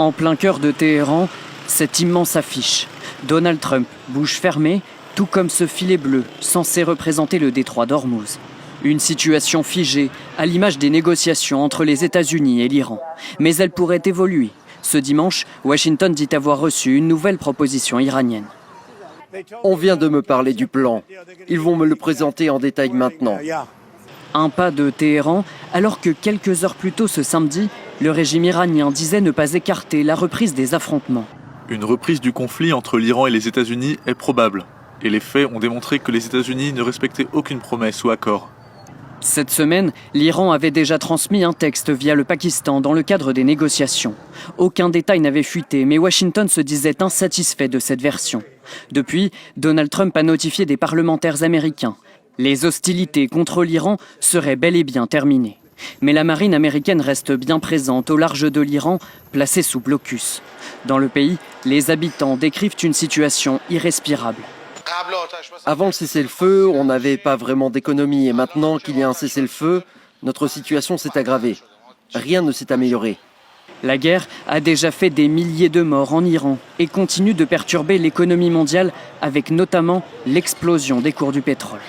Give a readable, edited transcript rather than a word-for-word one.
En plein cœur de Téhéran, cette immense affiche. Donald Trump, bouche fermée, tout comme ce filet bleu censé représenter le détroit d'Ormuz. Une situation figée, à l'image des négociations entre les États-Unis et l'Iran. Mais elle pourrait évoluer. Ce dimanche, Washington dit avoir reçu une nouvelle proposition iranienne. On vient de me parler du plan. Ils vont me le présenter en détail maintenant. Un pas de Téhéran, alors que quelques heures plus tôt ce samedi, le régime iranien disait ne pas écarter la reprise des affrontements. Une reprise du conflit entre l'Iran et les États-Unis est probable. Et les faits ont démontré que les États-Unis ne respectaient aucune promesse ou accord. Cette semaine, l'Iran avait déjà transmis un texte via le Pakistan dans le cadre des négociations. Aucun détail n'avait fuité, mais Washington se disait insatisfait de cette version. Depuis, Donald Trump a notifié des parlementaires américains. Les hostilités contre l'Iran seraient bel et bien terminées. Mais la marine américaine reste bien présente au large de l'Iran, placée sous blocus. Dans le pays, les habitants décrivent une situation irrespirable. Avant le cessez-le-feu, on n'avait pas vraiment d'économie et maintenant qu'il y a un cessez-le-feu, notre situation s'est aggravée. Rien ne s'est amélioré. La guerre a déjà fait des milliers de morts en Iran et continue de perturber l'économie mondiale avec notamment l'explosion des cours du pétrole.